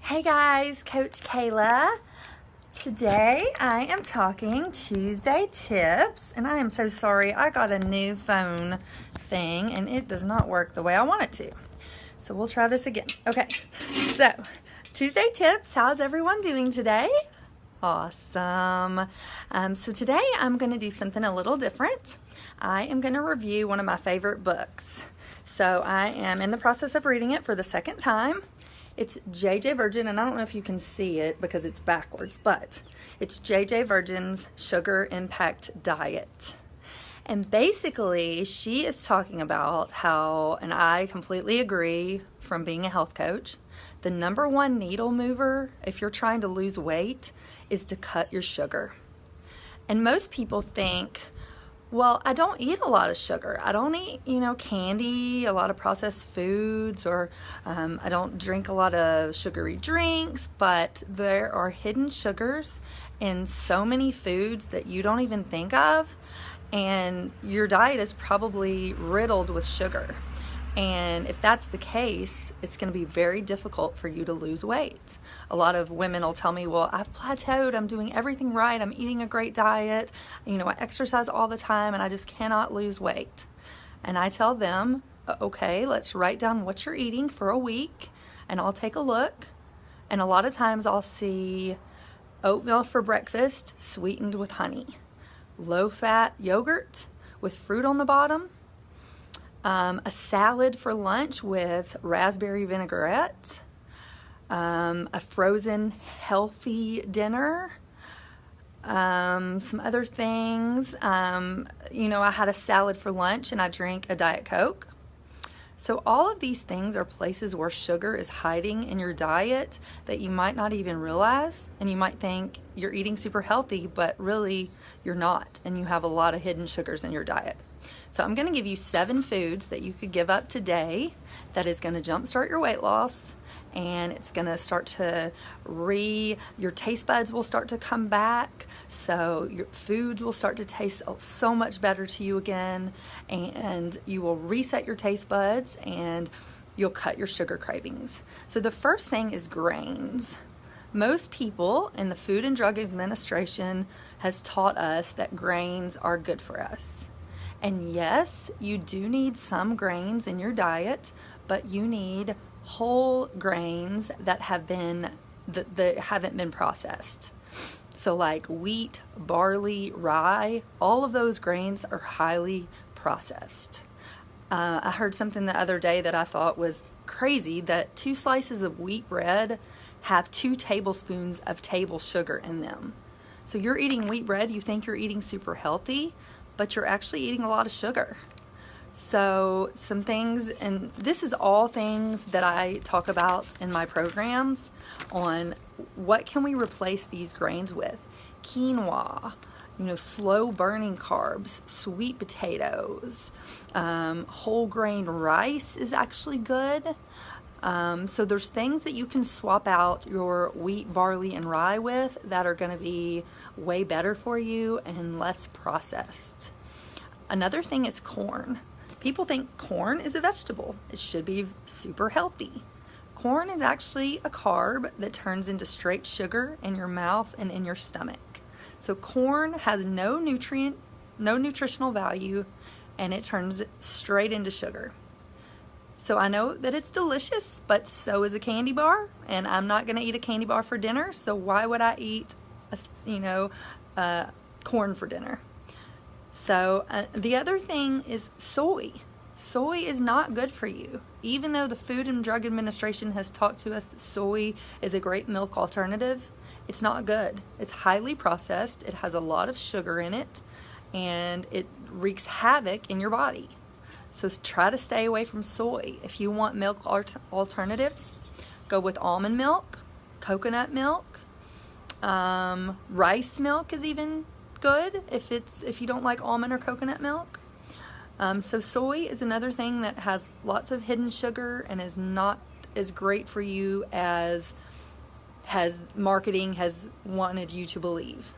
Hey guys, Coach Kayla. Today I am talking Tuesday tips, and I am so sorry. I got a new phone thing and it does not work the way I want it to. So we'll try this again. Okay, so Tuesday tips. How's everyone doing today? Awesome. So today I'm going to do something a little different. I am going to review one of my favorite books. So I am in the process of reading it for the second time. It's J.J. Virgin, and I don't know if you can see it because it's backwards, but it's J.J. Virgin's Sugar Impact Diet. And basically, she is talking about how, and I completely agree from being a health coach, the number one needle mover if you're trying to lose weight is to cut your sugar. And most people think, well, I don't eat a lot of sugar. I don't eat, candy, a lot of processed foods, or I don't drink a lot of sugary drinks, but there are hidden sugars in so many foods that you don't even think of, and your diet is probably riddled with sugar. And if that's the case, it's going to be very difficult for you to lose weight. A lot of women will tell me, well, I've plateaued, I'm doing everything right, I'm eating a great diet, I exercise all the time, and I just cannot lose weight. And I tell them, okay, let's write down what you're eating for a week, and I'll take a look. And a lot of times I'll see oatmeal for breakfast sweetened with honey, low-fat yogurt with fruit on the bottom, a salad for lunch with raspberry vinaigrette, a frozen healthy dinner, some other things. I had a salad for lunch and I drank a Diet Coke. So all of these things are places where sugar is hiding in your diet that you might not even realize, and you might think you're eating super healthy, but really you're not, and you have a lot of hidden sugars in your diet. So I'm going to give you 7 foods that you could give up today that is going to jumpstart your weight loss, and it's going to start to your taste buds will start to come back, so your foods will start to taste so much better to you again, and you will reset your taste buds and you'll cut your sugar cravings. So the first thing is grains. Most people in the Food and Drug Administration has taught us that grains are good for us. And yes, you do need some grains in your diet, but you need whole grains that haven't been processed. So like wheat, barley, rye, all of those grains are highly processed. I heard something the other day that I thought was crazy, that 2 slices of wheat bread have 2 tablespoons of table sugar in them. So you're eating wheat bread, you think you're eating super healthy, but you're actually eating a lot of sugar. So some things, and this is all things that I talk about in my programs on what can we replace these grains with. Quinoa, slow burning carbs, sweet potatoes, whole grain rice is actually good. So there's things that you can swap out your wheat, barley, and rye with that are going to be way better for you and less processed. Another thing is corn. People think corn is a vegetable. It should be super healthy. Corn is actually a carb that turns into straight sugar in your mouth and in your stomach. So corn has no nutritional value, and it turns straight into sugar. So I know that it's delicious, but so is a candy bar, and I'm not going to eat a candy bar for dinner, so why would I eat corn for dinner? So the other thing is soy. Soy is not good for you. Even though the Food and Drug Administration has taught to us that soy is a great milk alternative, it's not good. It's highly processed, it has a lot of sugar in it, and it wreaks havoc in your body. So try to stay away from soy. If you want milk alternatives, go with almond milk, coconut milk, rice milk is even good if you don't like almond or coconut milk. So soy is another thing that has lots of hidden sugar and is not as great for you as marketing has wanted you to believe.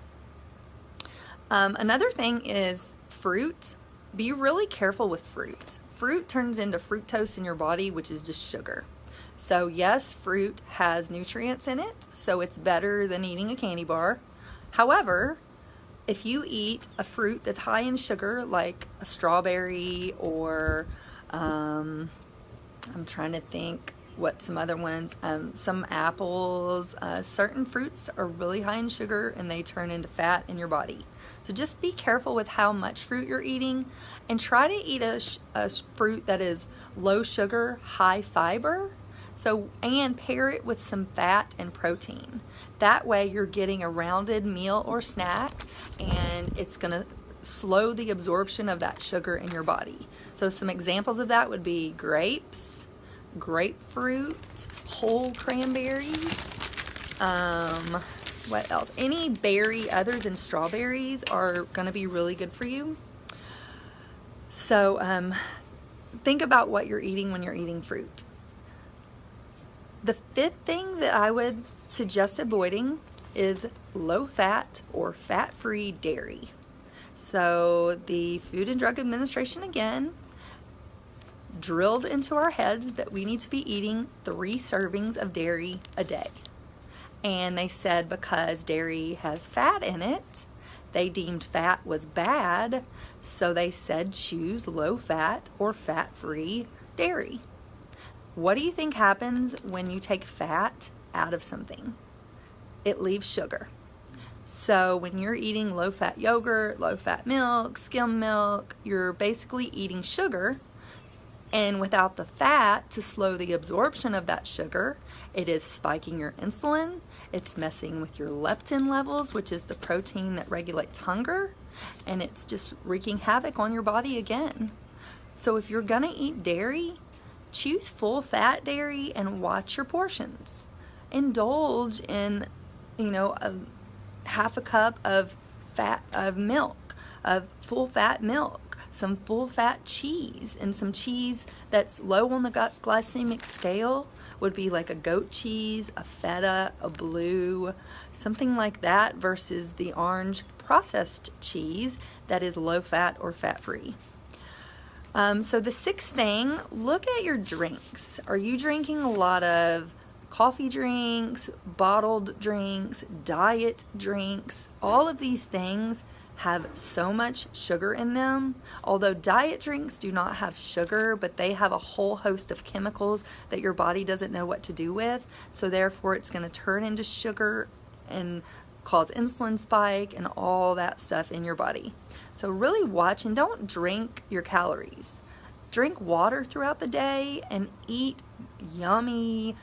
Another thing is fruit. Be really careful with fruit. Fruit turns into fructose in your body, which is just sugar. So yes, fruit has nutrients in it, so it's better than eating a candy bar. However, if you eat a fruit that's high in sugar, like a strawberry or I'm trying to think what some other ones, some apples, certain fruits are really high in sugar and they turn into fat in your body. So just be careful with how much fruit you're eating, and try to eat a fruit that is low sugar, high fiber. So, and pair it with some fat and protein. That way you're getting a rounded meal or snack, and it's gonna slow the absorption of that sugar in your body. So some examples of that would be grapes, grapefruit, whole cranberries, what else? Any berry other than strawberries are gonna be really good for you. So think about what you're eating when you're eating fruit. The fifth thing that I would suggest avoiding is low fat or fat-free dairy. So the Food and Drug Administration again drilled into our heads that we need to be eating 3 servings of dairy a day. And they said because dairy has fat in it, they deemed fat was bad, so they said choose low fat or fat-free dairy. What do you think happens when you take fat out of something? It leaves sugar. So when you're eating low-fat yogurt, low-fat milk, skim milk, you're basically eating sugar, and without the fat to slow the absorption of that sugar, it is spiking your insulin, it's messing with your leptin levels, which is the protein that regulates hunger, and it's just wreaking havoc on your body again. So if you're gonna eat dairy, choose full fat dairy and watch your portions. Indulge in, a half a cup of milk, of full fat milk, some full fat cheese, and some cheese that's low on the glycemic scale would be like a goat cheese, a feta, a blue, something like that, versus the orange processed cheese that is low fat or fat free. So the sixth thing, look at your drinks. Are you drinking a lot of coffee drinks, bottled drinks, diet drinks? All of these things have so much sugar in them. Although diet drinks do not have sugar, but they have a whole host of chemicals that your body doesn't know what to do with. So therefore it's going to turn into sugar and cause insulin spike and all that stuff in your body. So really watch and don't drink your calories. Drink water throughout the day and eat yummy,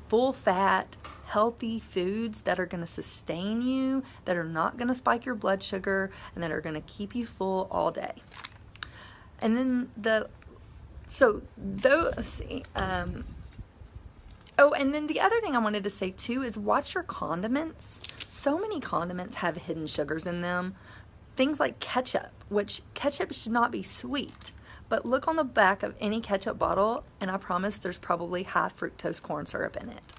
full fat, healthy foods that are going to sustain you, that are not going to spike your blood sugar, and that are going to keep you full all day. And then and then the other thing I wanted to say too is watch your condiments. So many condiments have hidden sugars in them. Things like ketchup, which ketchup should not be sweet. But look on the back of any ketchup bottle, and I promise there's probably high fructose corn syrup in it.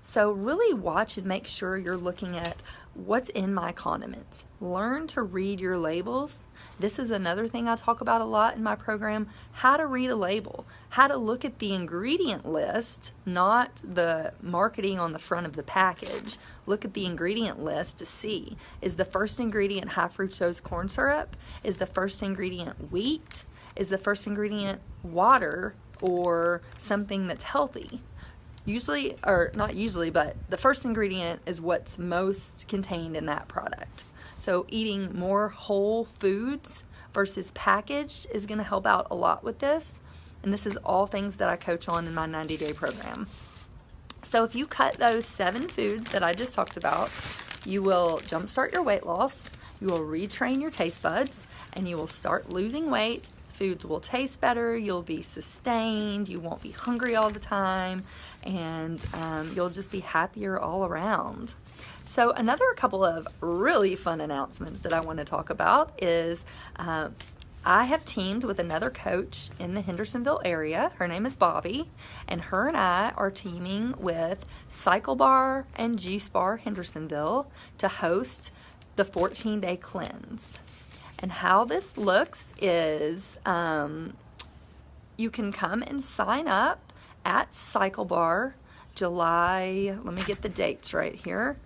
So really watch and make sure you're looking at what's in my condiments. Learn to read your labels. This is another thing I talk about a lot in my program, how to read a label, how to look at the ingredient list, not the marketing on the front of the package. Look at the ingredient list to see, is the first ingredient high fructose corn syrup? Is the first ingredient wheat? Is the first ingredient water or something that's healthy? Usually, or not usually, but the first ingredient is what's most contained in that product. So eating more whole foods versus packaged is going to help out a lot with this. And this is all things that I coach on in my 90-day program. So if you cut those 7 foods that I just talked about, you will jumpstart your weight loss, you will retrain your taste buds, and you will start losing weight. Foods will taste better, you'll be sustained, you won't be hungry all the time, and you'll just be happier all around. So another couple of really fun announcements that I want to talk about is I have teamed with another coach in the Hendersonville area. Her name is Bobby, and her and I are teaming with Cycle Bar and Juice Bar Hendersonville to host the 14-day cleanse. And how this looks is you can come and sign up at Cycle Bar July, let me get the dates right here.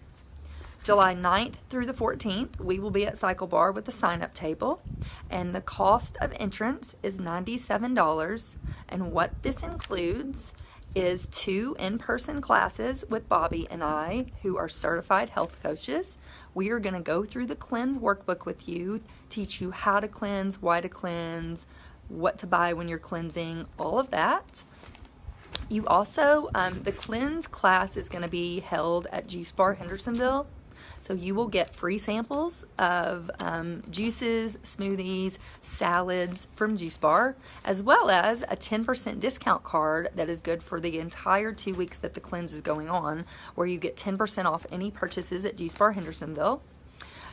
July 9th through the 14th, we will be at Cycle Bar with the sign-up table, and the cost of entrance is $97, and what this includes is 2 in-person classes with Bobby and I, who are certified health coaches. We are going to go through the cleanse workbook with you, teach you how to cleanse, why to cleanse, what to buy when you're cleansing, all of that. You also, the cleanse class is going to be held at Juice Bar Hendersonville. So you will get free samples of juices, smoothies, salads from Juice Bar, as well as a 10% discount card that is good for the entire 2 weeks that the cleanse is going on, where you get 10% off any purchases at Juice Bar Hendersonville.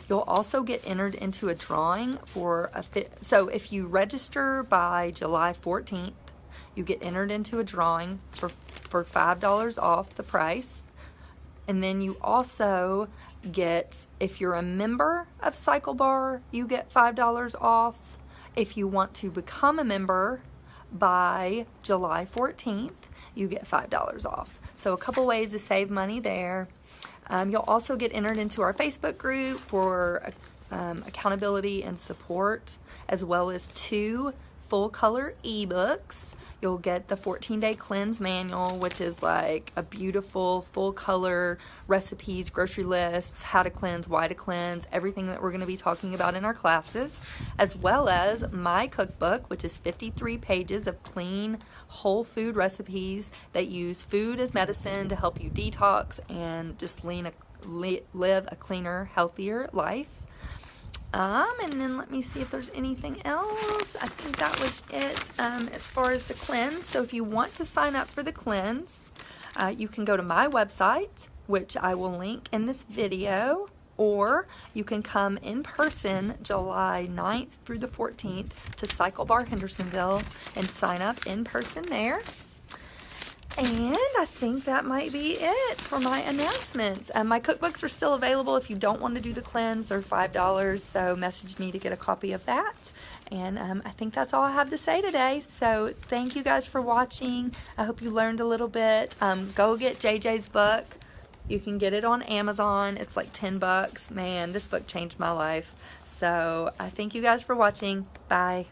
You'll also get entered into a drawing for so if you register by July 14th, you get entered into a drawing for $5 off the price. And then you also get, if you're a member of Cycle Bar, you get $5 off. If you want to become a member by July 14th, you get $5 off. So a couple ways to save money there. You'll also get entered into our Facebook group for accountability and support, as well as 2 full color ebooks. You'll get the 14-day cleanse manual, which is like a beautiful full color recipes, grocery lists, how to cleanse, why to cleanse, everything that we're going to be talking about in our classes, as well as my cookbook, which is 53 pages of clean, whole food recipes that use food as medicine to help you detox and just live a cleaner, healthier life. And then let me see if there's anything else. I think that was it as far as the cleanse. So if you want to sign up for the cleanse, you can go to my website, which I will link in this video, or you can come in person July 9th through the 14th to Cycle Bar Hendersonville and sign up in person there. And I think that might be it for my announcements. My cookbooks are still available if you don't want to do the cleanse. They're $5, so message me to get a copy of that. And I think that's all I have to say today. So thank you guys for watching. I hope you learned a little bit. Go get JJ's book. You can get it on Amazon. It's like $10. Man, this book changed my life. So I thank you guys for watching. Bye.